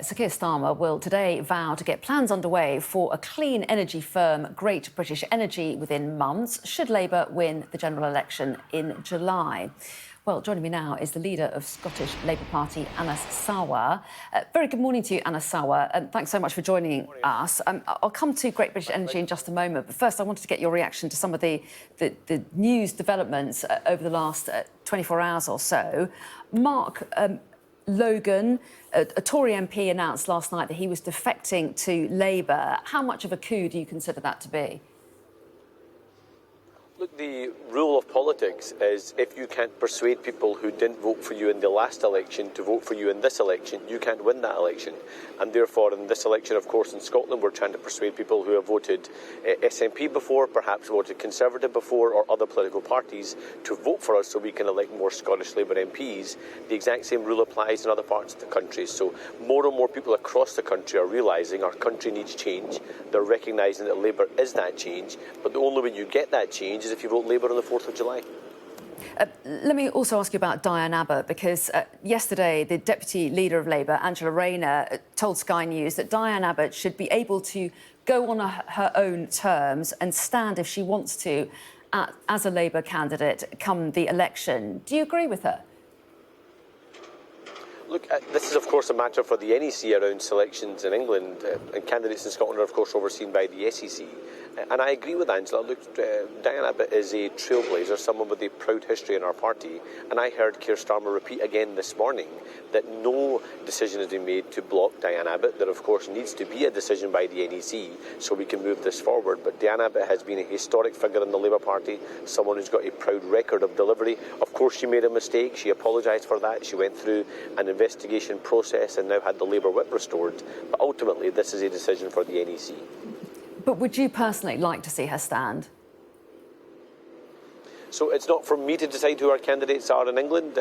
Sir Keir Starmer will today vow to get plans underway for a clean energy firm, Great British Energy, within months, should Labour win the general election in July. Well, joining me now is the leader of Scottish Labour Party, Anas Sarwar. Very good morning to you, Anas Sarwar, and thanks so much for joining us. I'll come to Great British Energy in just a moment, but first I wanted to get your reaction to some of the news developments over the last 24 hours or so. Mark Logan, a Tory MP, announced last night that he was defecting to Labour. How much of a coup do you consider that to be? Look, the rule of politics is if you can't persuade people who didn't vote for you in the last election to vote for you in this election, you can't win that election. And therefore, in this election, of course, in Scotland, we're trying to persuade people who have voted SNP before, perhaps voted Conservative before, or other political parties to vote for us so we can elect more Scottish Labour MPs. The exact same rule applies in other parts of the country. So more and more people across the country are realising our country needs change. They're recognising that Labour is that change. But the only way you get that change is if you vote Labour on the 4th of July. Let me also ask you about Diane Abbott, because yesterday the Deputy Leader of Labour, Angela Rayner, told Sky News that Diane Abbott should be able to go on her own terms and stand if she wants to as a Labour candidate come the election. Do you agree with her? Look, this is, of course, a matter for the NEC around selections in England, and candidates in Scotland are, of course, overseen by the SEC. And I agree with Angela. Look, Diane Abbott is a trailblazer, someone with a proud history in our party. And I heard Keir Starmer repeat again this morning that no decision has been made to block Diane Abbott. There, of course, needs to be a decision by the NEC so we can move this forward. But Diane Abbott has been a historic figure in the Labour Party, someone who's got a proud record of delivery. Of course, she made a mistake. She apologised for that. She went through an investigation process and now had the Labour whip restored. But ultimately, this is a decision for the NEC. But would you personally like to see her stand? So it's not for me to decide who our candidates are in England.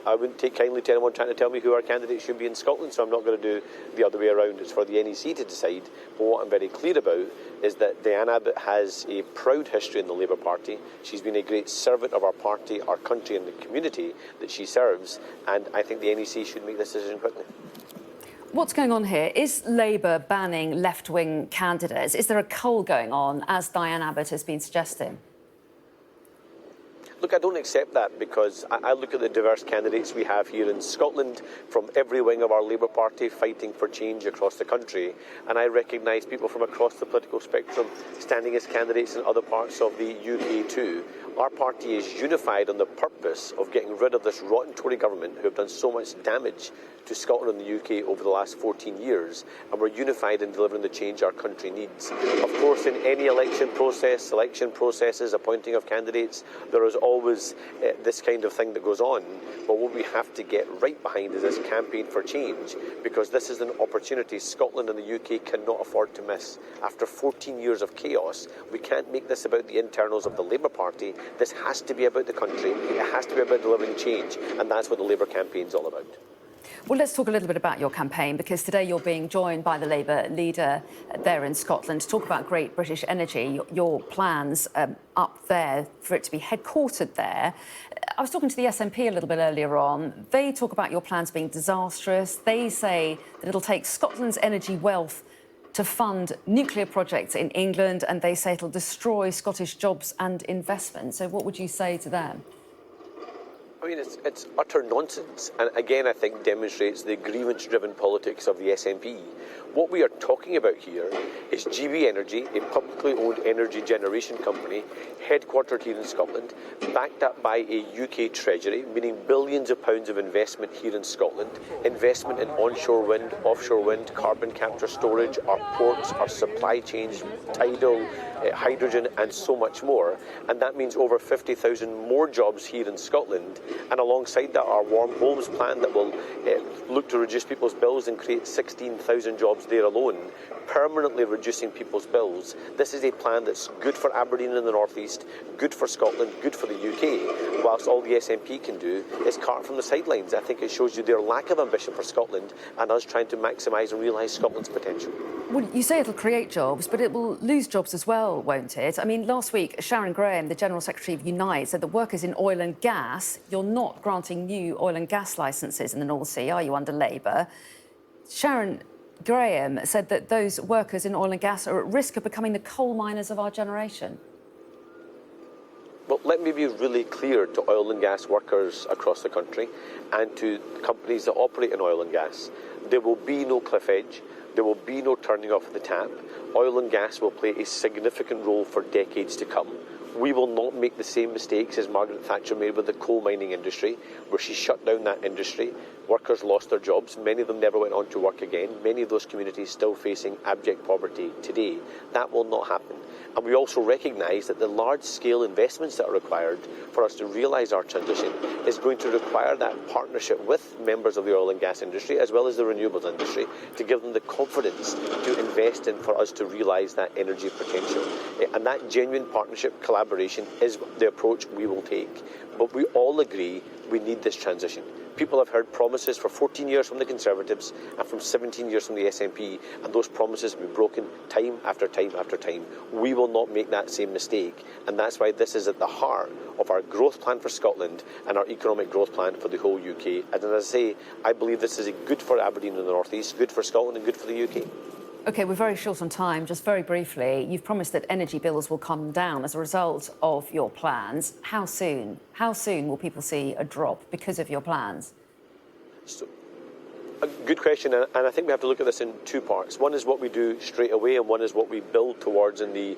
I wouldn't take kindly to anyone trying to tell me who our candidates should be in Scotland, so I'm not going to do the other way around. It's for the NEC to decide. But what I'm very clear about is that Diane Abbott has a proud history in the Labour Party. She's been a great servant of our party, our country and the community that she serves, and I think the NEC should make this decision quickly. What's going on here? Is Labour banning left-wing candidates? Is there a cull going on, as Diane Abbott has been suggesting? Look, I don't accept that, because I look at the diverse candidates we have here in Scotland from every wing of our Labour Party fighting for change across the country, and I recognise people from across the political spectrum standing as candidates in other parts of the UK too. Our party is unified on the purpose of getting rid of this rotten Tory government who have done so much damage to Scotland and the UK over the last 14 years, and we're unified in delivering the change our country needs. Of course, in any election process, selection processes, appointing of candidates, there is always this kind of thing that goes on. But what we have to get right behind is this campaign for change, because this is an opportunity Scotland and the UK cannot afford to miss. After 14 years of chaos, we can't make this about the internals of the Labour Party. This has to be about the country. It has to be about delivering change, and that's what the Labour campaign is all about. Well, let's talk a little bit about your campaign, because today you're being joined by the Labour leader there in Scotland to talk about Great British Energy, your plans up there for it to be headquartered there. I was talking to the SNP a little bit earlier on. They talk about your plans being disastrous. They say that it'll take Scotland's energy wealth to fund nuclear projects in England, and they say it'll destroy Scottish jobs and investment. So what would you say to them? I mean, it's utter nonsense, and again I think demonstrates the grievance-driven politics of the SNP. What we are talking about here is GB Energy, a publicly owned energy generation company, headquartered here in Scotland, backed up by a UK Treasury, meaning billions of pounds of investment here in Scotland, investment in onshore wind, offshore wind, carbon capture storage, our ports, our supply chains, tidal, hydrogen and so much more. And that means over 50,000 more jobs here in Scotland. And alongside that, our Warm Homes plan that will look to reduce people's bills and create 16,000 jobs there alone, permanently reducing people's bills. This is a plan that's good for Aberdeen in the North East, good for Scotland, good for the UK, whilst all the SNP can do is cart from the sidelines. I think it shows you their lack of ambition for Scotland and us trying to maximise and realise Scotland's potential. Well, you say it'll create jobs, but it will lose jobs as well, won't it? I mean, last week, Sharon Graham, the General Secretary of Unite, said that workers in oil and gas, you're not granting new oil and gas licences in the North Sea, are you, under Labour? Sharon Graham said that those workers in oil and gas are at risk of becoming the coal miners of our generation. Well, let me be really clear to oil and gas workers across the country and to companies that operate in oil and gas. There will be no cliff edge. There will be no turning off of the tap. Oil and gas will play a significant role for decades to come. We will not make the same mistakes as Margaret Thatcher made with the coal mining industry, where she shut down that industry. Workers lost their jobs. Many of them never went on to work again. Many of those communities still facing abject poverty today. That will not happen. And we also recognise that the large-scale investments that are required for us to realise our transition is going to require that partnership with members of the oil and gas industry as well as the renewables industry to give them the confidence to invest in for us to realise that energy potential. And that genuine partnership collaboration is the approach we will take. But we all agree we need this transition. People have heard promises for 14 years from the Conservatives and from 17 years from the SNP, and those promises have been broken time after time after time. We will not make that same mistake, and that's why this is at the heart of our growth plan for Scotland and our economic growth plan for the whole UK. And as I say, I believe this is good for Aberdeen and the North East, good for Scotland and good for the UK. OK, we're very short on time. Just very briefly, you've promised that energy bills will come down as a result of your plans. How soon? How soon will people see a drop because of your plans? So, a good question, and I think we have to look at this in two parts. One is what we do straight away, and one is what we build towards in the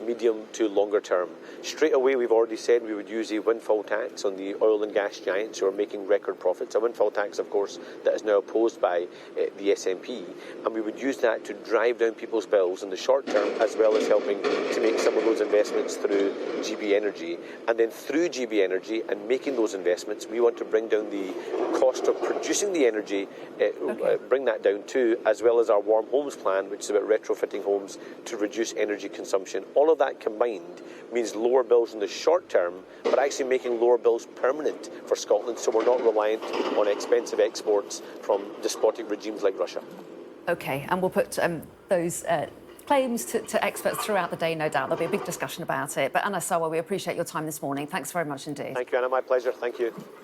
medium to longer term. Straight away, we've already said we would use a windfall tax on the oil and gas giants who are making record profits. A windfall tax, of course, that is now opposed by the SNP, and we would use that to drive down people's bills in the short term, as well as helping to make some of those investments through GB Energy. And then through GB Energy and making those investments, we want to bring down the cost of producing the energy, bring that down too, as well as our Warm Homes plan, which is about retrofitting homes to reduce energy consumption. All of that combined means lower bills in the short term, but actually making lower bills permanent for Scotland, so we're not reliant on expensive exports from despotic regimes like Russia. OK, and we'll put those claims to experts throughout the day, no doubt. There'll be a big discussion about it. But Anas Sarwar, we appreciate your time this morning. Thanks very much indeed. Thank you, Anna. My pleasure. Thank you.